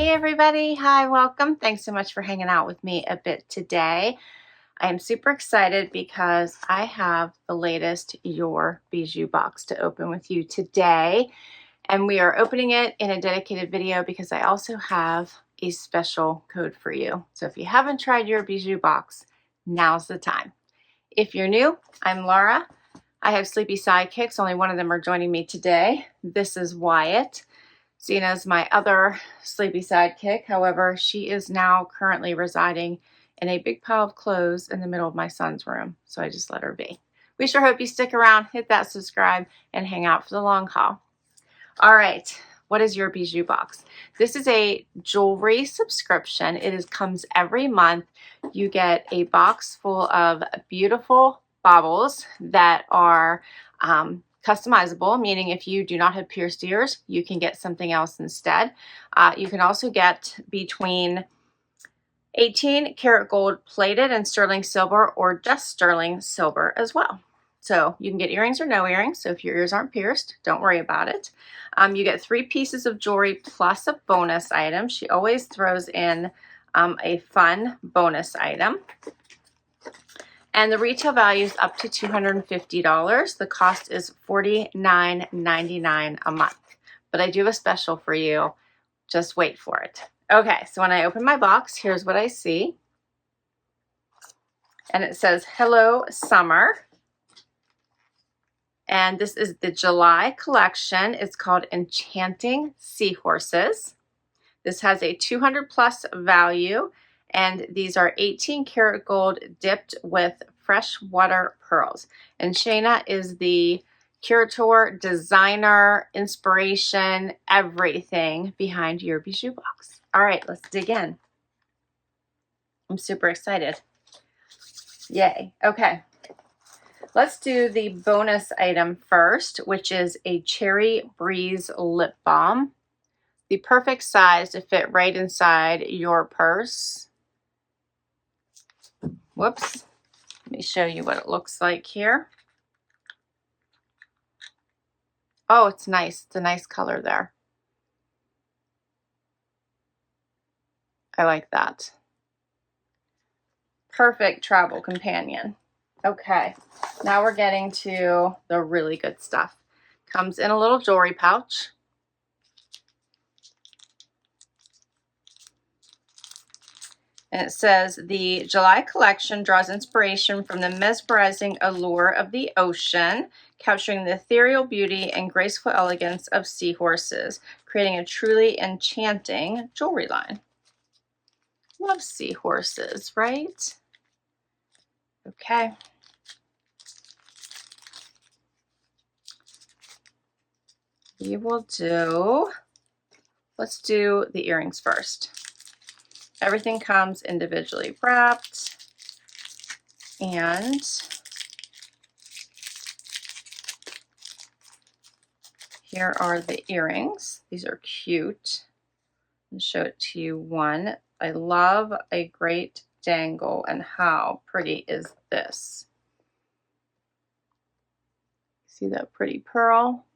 Hey everybody, hi, welcome. Thanks so much for hanging out with me a bit today. I am super excited because I have the latest Your Bijou box to open with you today. And we are opening it in a dedicated video because I also have a special code for you. So if you haven't tried Your Bijou box, now's the time. If you're new, I'm Laura. I have sleepy sidekicks. Only one of them are joining me today. This is Wyatt, seen as my other sleepy sidekick. However, she is now currently residing in a big pile of clothes in the middle of my son's room, so I just let her be. We sure hope you stick around, hit that subscribe, and hang out for the long haul. All right, what is Your Bijou box? This is a jewelry subscription. It comes every month. You get a box full of beautiful baubles that are customizable, meaning if you do not have pierced ears, you can get something else instead. You can also get between 18 karat gold plated and sterling silver, or just sterling silver as well. So you can get earrings or no earrings. So if your ears aren't pierced, don't worry about it. You get 3 pieces of jewelry plus a bonus item. She always throws in a fun bonus item. And the retail value is up to $250. The cost is $49.99 a month. But I do have a special for you. Just wait for it. Okay, so when I open my box, here's what I see. And it says, "Hello, Summer." And this is the July collection. It's called Enchanting Seahorses. This has a 200 plus value. And these are 18 karat gold dipped with freshwater pearls. And Shayna is the curator, designer, inspiration, everything behind Your Bijou box. All right, let's dig in. I'm super excited. Yay. Okay. Let's do the bonus item first, which is a Cherry Breeze lip balm. The perfect size to fit right inside your purse. Whoops. Let me show you what it looks like here. Oh, it's nice. It's a nice color there. I like that. Perfect travel companion. Okay, now we're getting to the really good stuff. Comes in a little jewelry pouch. And it says, "The July collection draws inspiration from the mesmerizing allure of the ocean, capturing the ethereal beauty and graceful elegance of seahorses, creating a truly enchanting jewelry line." Love seahorses, right? Okay. Let's do the earrings first. Everything comes individually wrapped, and here are the earrings. These are cute. I'll show it to you one. I love a great dangle, and how pretty is this? See that pretty pearl?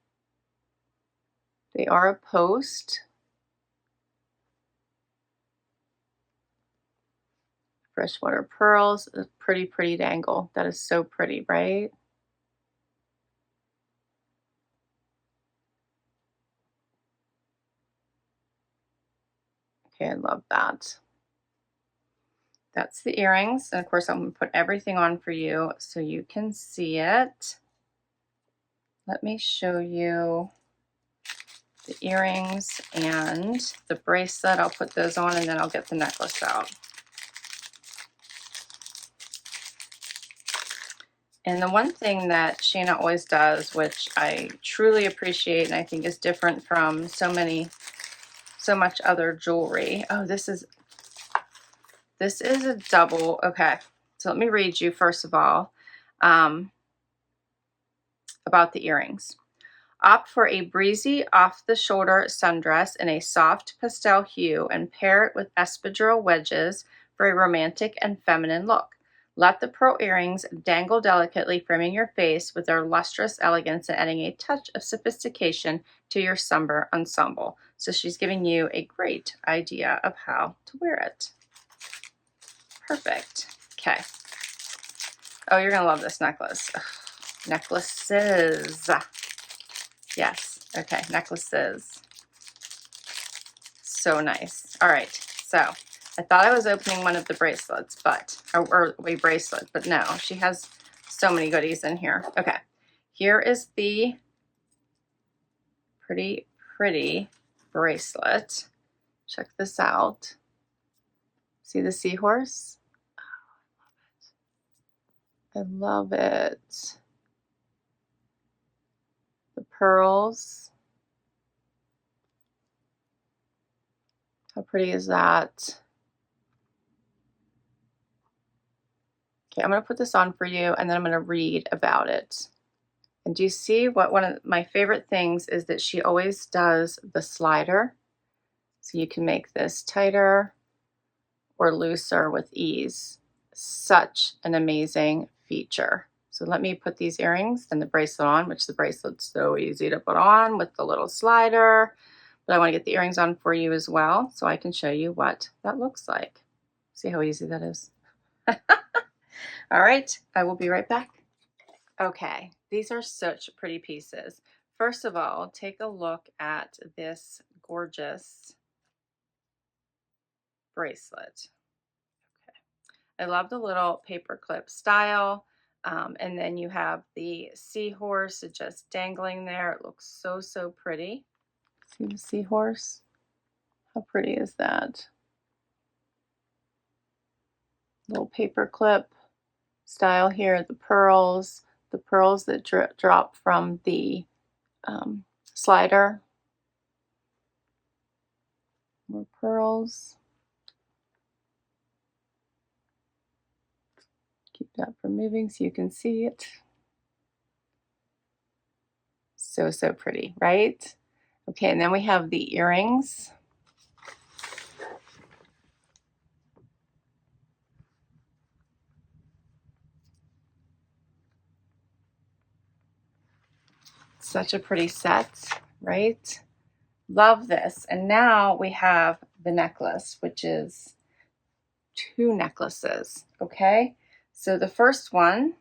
They are a post. Freshwater pearls, a pretty, pretty dangle. That is so pretty, right? Okay, I love that. That's the earrings. And of course, I'm going to put everything on for you so you can see it. Let me show you the earrings and the bracelet. I'll put those on and then I'll get the necklace out. And the one thing that Shayna always does, which I truly appreciate and I think is different from so much other jewelry. Oh, this is a double. Okay, so let me read you first of all about the earrings. Opt for a breezy off-the-shoulder sundress in a soft pastel hue and pair it with espadrille wedges for a romantic and feminine look. Let the pearl earrings dangle delicately, framing your face with their lustrous elegance and adding a touch of sophistication to your summer ensemble. So she's giving you a great idea of how to wear it. Perfect. Okay. Oh, you're gonna love this necklace. Ugh. Necklaces. Yes. Okay, necklaces. So nice. All right. So I thought I was opening one of the bracelets, or a bracelet, but no, she has so many goodies in here. Okay. Here is the pretty bracelet. Check this out. See the seahorse? I love it. The pearls. How pretty is that? Okay, I'm going to put this on for you and then I'm going to read about it. And do you see what one of my favorite things is that she always does the slider. So you can make this tighter or looser with ease. Such an amazing feature. So let me put these earrings and the bracelet on, which the bracelet's so easy to put on with the little slider. But I want to get the earrings on for you as well so I can show you what that looks like. See how easy that is? All right, I will be right back. Okay, these are such pretty pieces. First of all, take a look at this gorgeous bracelet. Okay. I love the little paper clip style. And then you have the seahorse just dangling there. It looks so, so pretty. See the seahorse? How pretty is that? Little paper clip style here, the pearls that drop from the slider. More pearls. Keep that from moving so you can see it. So, so pretty, right? Okay, and then we have the earrings. Such a pretty set, right? Love this. And now we have the necklace, which is 2 necklaces, okay? So the first one,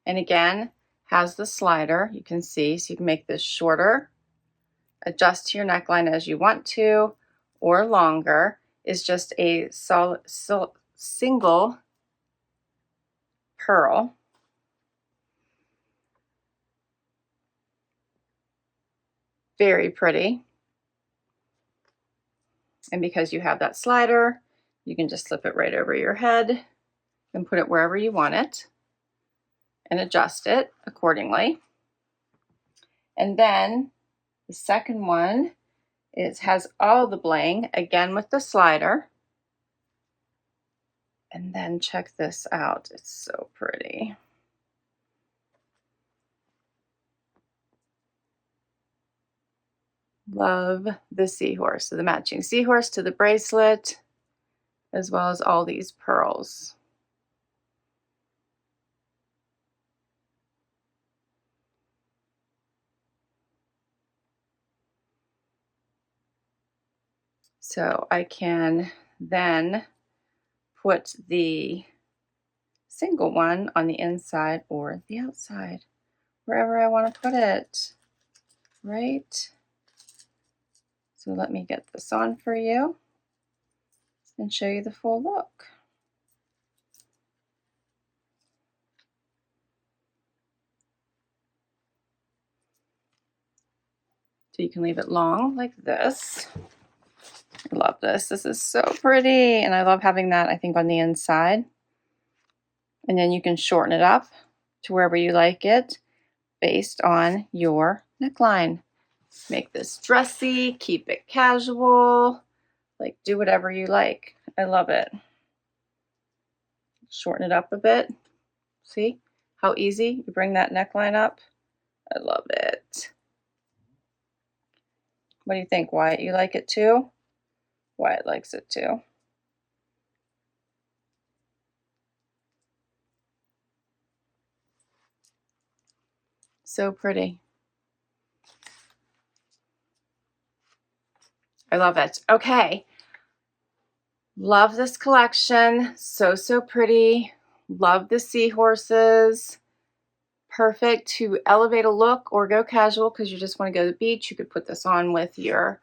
and again, has the slider, you can see, so you can make this shorter, adjust to your neckline as you want to, or longer, is just a single pearl. Very pretty. And because you have that slider, you can just slip it right over your head and put it wherever you want it and adjust it accordingly. And then the second one has all the bling, again with the slider. And then check this out. It's so pretty. Love the seahorse. So the matching seahorse to the bracelet, as well as all these pearls. So I can then put the single one on the inside or the outside, wherever I want to put it, right? So let me get this on for you and show you the full look. So you can leave it long like this. I love this. This is so pretty. And I love having that, I think, on the inside. And then you can shorten it up to wherever you like it based on your neckline. Make this dressy, keep it casual, like do whatever you like. I love it. Shorten it up a bit. See how easy you bring that neckline up? I love it. What do you think, Wyatt? You like it too? Wyatt likes it too. So pretty. I love it. Okay. Love this collection. So, so pretty. Love the seahorses. Perfect to elevate a look or go casual because you just want to go to the beach. You could put this on with your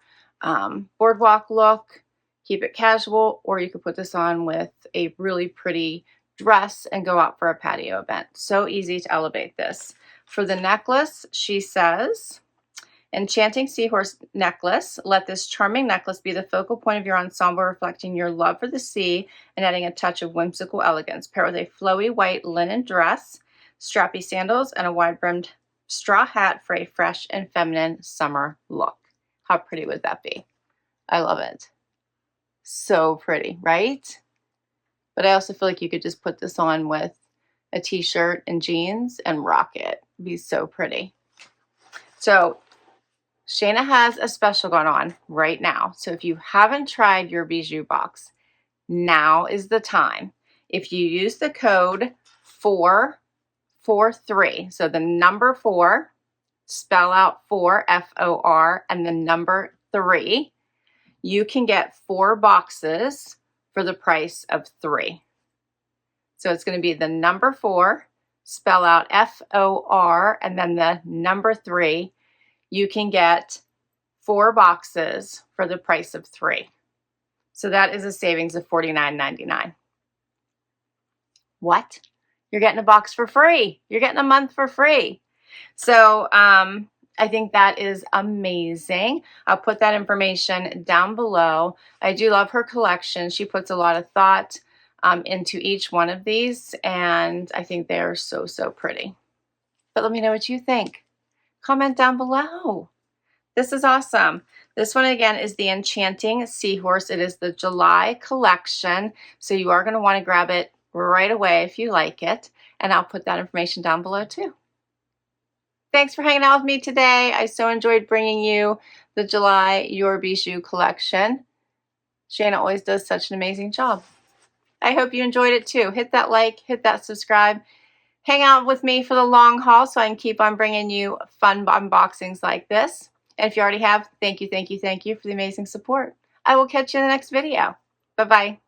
boardwalk look, keep it casual, or you could put this on with a really pretty dress and go out for a patio event. So easy to elevate this. For the necklace, she says, Enchanting Seahorse necklace. Let this charming necklace be the focal point of your ensemble, reflecting your love for the sea and adding a touch of whimsical elegance. Pair with a flowy white linen dress, strappy sandals, and a wide-brimmed straw hat for a fresh and feminine summer look. How pretty would that be? I love it. So pretty, right? But I also feel like you could just put this on with a t-shirt and jeans and rock it. It'd be so pretty. So Shayna has a special going on right now. So if you haven't tried your Bijoux box, now is the time. If you use the code 443, so the number 4, spell out 4, F-O-R, and the number 3, you can get 4 boxes for the price of 3. So it's going to be the number 4, spell out F-O-R, and then the number 3. You can get 4 boxes for the price of 3. So that is a savings of $49.99. What? You're getting a box for free. You're getting a month for free. So I think that is amazing. I'll put that information down below. I do love her collection. She puts a lot of thought into each one of these, and I think they are so, so pretty. But let me know what you think. Comment down below. This is awesome. This one again is the Enchanting Seahorse. It is the July collection, so you are going to want to grab it right away if you like it, and I'll put that information down below too. Thanks for hanging out with me today. I so enjoyed bringing you the July Your Bijoux collection. Shayna always does such an amazing job. I hope you enjoyed it too. Hit that like, hit that subscribe. Hang out with me for the long haul so I can keep on bringing you fun unboxings like this. And if you already have, thank you, thank you, thank you for the amazing support. I will catch you in the next video. Bye-bye.